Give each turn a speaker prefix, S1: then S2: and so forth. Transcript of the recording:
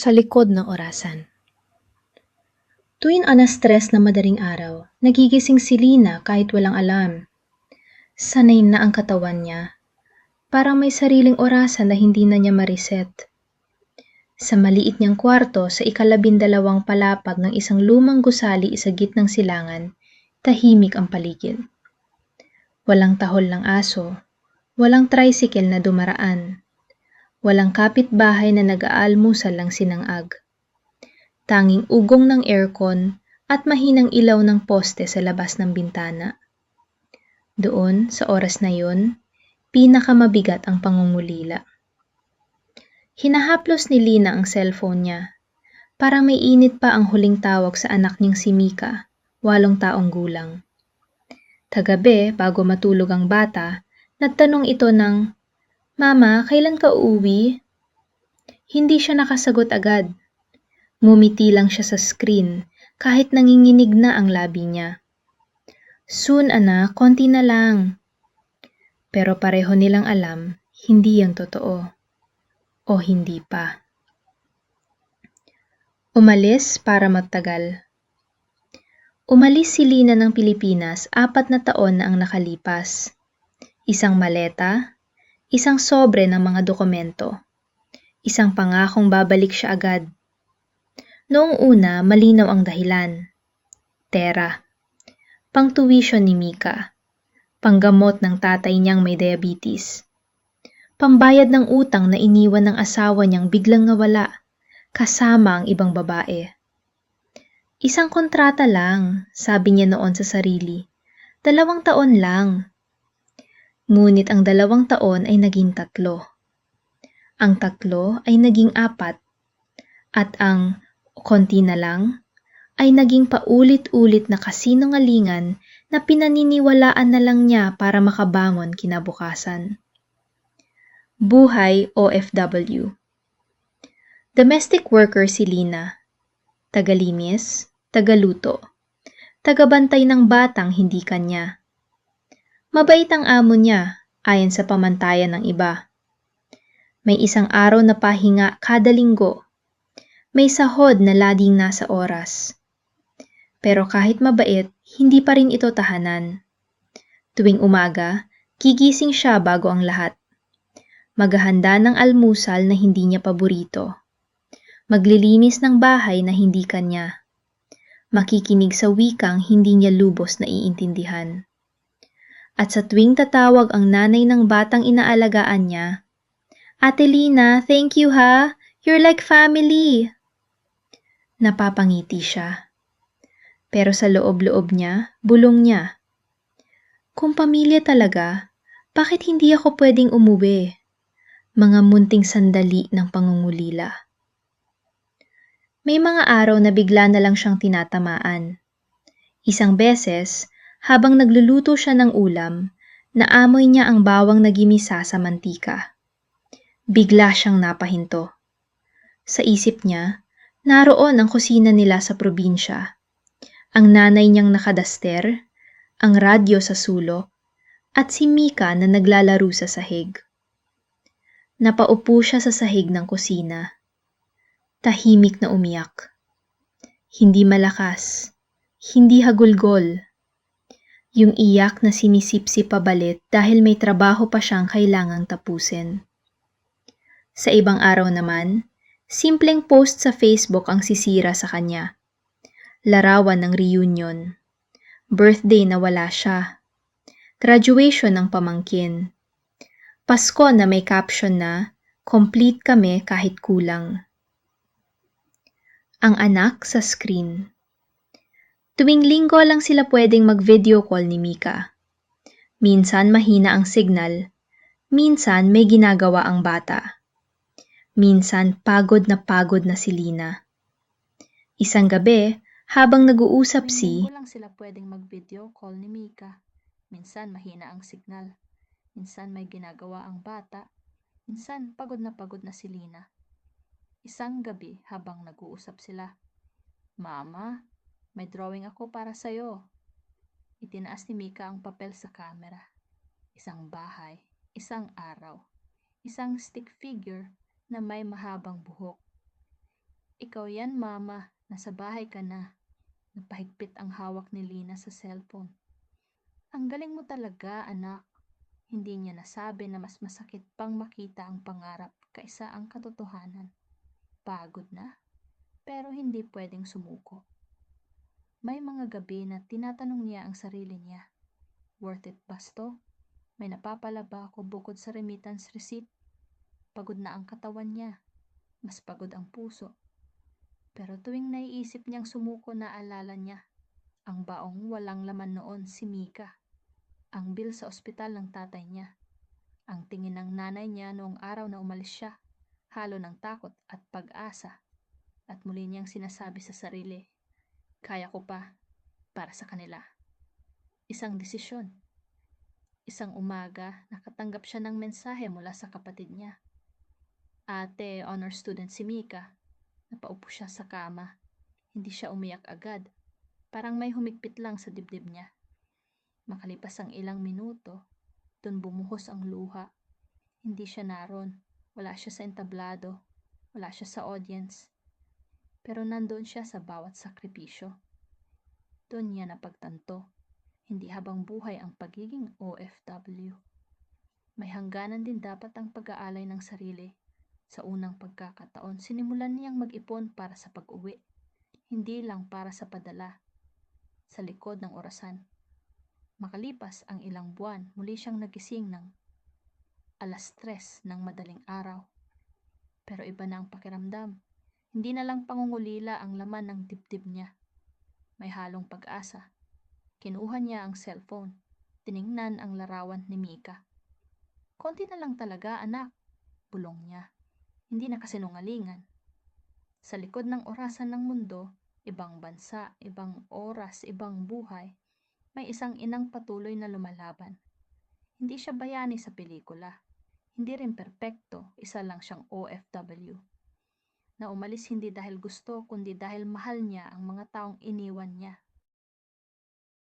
S1: Sa likod ng orasan. Tuwing alas-3 na madaling araw, nagigising si Lina kahit walang alarm. Sanay na ang katawan niya. Parang may sariling orasan na hindi na niya ma-reset. Sa maliit niyang kwarto sa ika-12 palapag ng isang lumang gusali sa gitnang silangan, tahimik ang paligid. Walang tahol ng aso, walang tricycle na dumaraan, walang kapitbahay na nag-aalmusal lang sinangag. Tanging ugong ng aircon at mahinang ilaw ng poste sa labas ng bintana. Doon, sa oras na yun, pinakamabigat ang pangungulila. Hinahaplos ni Lina ang cellphone niya. Parang may init pa ang huling tawag sa anak niyang si Mika, 8 taong gulang. Tagabi, bago matulog ang bata, nagtanong ito ng, "Mama, kailan ka uuwi?" Hindi siya nakasagot agad. Ngumiti lang siya sa screen kahit nanginginig na ang labi niya. "Soon anak, konti na lang." Pero pareho nilang alam, hindi yan totoo. O hindi pa. Umalis para magtagal. Umalis si Lina ng Pilipinas 4 na taon na ang nakalipas. Isang maleta, isang sobre ng mga dokumento, isang pangakong babalik siya agad. Noong una, malinaw ang dahilan. Tera. Pang-tuition ni Mika. Panggamot ng tatay niyang may diabetes. Pambayad ng utang na iniwan ng asawa niyang biglang nawala, kasama ang ibang babae. Isang kontrata lang, sabi niya noon sa sarili. 2 taon lang. Ngunit ang 2 taon ay naging 3. Ang 3 ay naging 4. At ang konti na lang ay naging paulit-ulit na kasinungalingan na pinaniniwalaan na lang niya para makabangon kinabukasan. Buhay OFW. Domestic worker si Lina. Tagalinis, tagaluto, tagabantay ng batang hindi kanya. Mabait ang amo niya, ayon sa pamantayan ng iba. May isang araw na pahinga kada linggo. May sahod na laging nasa oras. Pero kahit mabait, hindi pa rin ito tahanan. Tuwing umaga, gigising siya bago ang lahat. Maghahanda ng almusal na hindi niya paborito. Maglilinis ng bahay na hindi kanya. Makikinig sa wikang hindi niya lubos na iintindihan. At sa tuwing tatawag ang nanay ng batang inaalagaan niya, "Ate Lina, thank you ha, you're like family." Napapangiti siya. Pero sa loob-loob niya, bulong niya. Kung pamilya talaga, bakit hindi ako pwedeng umuwi? Mga munting sandali ng pangungulila. May mga araw na bigla na lang siyang tinatamaan. Isang beses, habang nagluluto siya ng ulam, naamoy niya ang bawang na gimisa sa mantika. Bigla siyang napahinto. Sa isip niya, naroon ang kusina nila sa probinsya. Ang nanay niyang nakadaster, ang radyo sa sulok, at si Mika na naglalaro sa sahig. Napaupo siya sa sahig ng kusina. Tahimik na umiyak. Hindi malakas, hindi hagulgol. Yung iyak na sinisipsip pabalit dahil may trabaho pa siyang kailangang tapusin. Sa ibang araw naman, simpleng post sa Facebook ang sisira sa kanya. Larawan ng reunion. Birthday na wala siya. Graduation ng pamangkin. Pasko na may caption na, "Complete kami kahit kulang." Ang anak sa screen. Tuwing linggo lang sila pwedeng mag-video call ni Mika. Minsan mahina ang signal, minsan may ginagawa ang bata. Minsan pagod na si Lina. Isang gabi, habang nag-uusap si...
S2: Tuwing lang sila pwedeng mag-video call ni Mika. Minsan mahina ang signal. Minsan may ginagawa ang bata. Minsan pagod na si Lina. Isang gabi habang nag-uusap sila. "Mama, may drawing ako para sa'yo." Itinaas ni Mika ang papel sa camera. Isang bahay, isang araw, isang stick figure na may mahabang buhok. Ikaw yan, Mama. Nasa bahay ka na. Napahigpit ang hawak ni Lina sa cellphone. Ang galing mo talaga, anak. Hindi niya nasabi na mas masakit pang makita ang pangarap kaysa ang katotohanan. Pagod na, pero hindi pwedeng sumuko. May mga gabi na tinatanong niya ang sarili niya, worth it ba to? May napapala ba ako bukod sa remittance receipt? Pagod na ang katawan niya, mas pagod ang puso. Pero tuwing naiisip niyang sumuko, naalala niya, ang baong walang laman noon si Mika, ang bill sa ospital ng tatay niya, ang tingin ng nanay niya noong araw na umalis siya, halo ng takot at pag-asa. At muli niyang sinasabi sa sarili, kaya ko pa, para sa kanila. Isang desisyon. Isang umaga, nakatanggap siya ng mensahe mula sa kapatid niya. Ate, honor student si Mika. Napaupo siya sa kama. Hindi siya umiyak agad. Parang may humigpit lang sa dibdib niya. Makalipas ang ilang minuto, doon bumuhos ang luha. Hindi siya naroon. Wala siya sa entablado. Wala siya sa audience. Pero nandoon siya sa bawat sakripisyo. Doon niya napagtanto. Hindi habang buhay ang pagiging OFW. May hangganan din dapat ang pag-aalay ng sarili. Sa unang pagkakataon, sinimulan niyang mag-ipon para sa pag-uwi. Hindi lang para sa padala. Sa likod ng orasan. Makalipas ang ilang buwan, muli siyang nagising ng 3:00 ng madaling araw. Pero iba na ang pakiramdam. Hindi na lang pangungulila ang laman ng dibdib niya. May halong pag-asa. Kinuha niya ang cellphone. Tiningnan ang larawan ni Mika. Konti na lang talaga, anak. Bulong niya. Hindi na kasinungalingan. Sa likod ng orasan ng mundo, ibang bansa, ibang oras, ibang buhay, may isang inang patuloy na lumalaban. Hindi siya bayani sa pelikula. Hindi rin perpekto, isa lang siyang OFW. Na umalis hindi dahil gusto, kundi dahil mahal niya ang mga taong iniwan niya.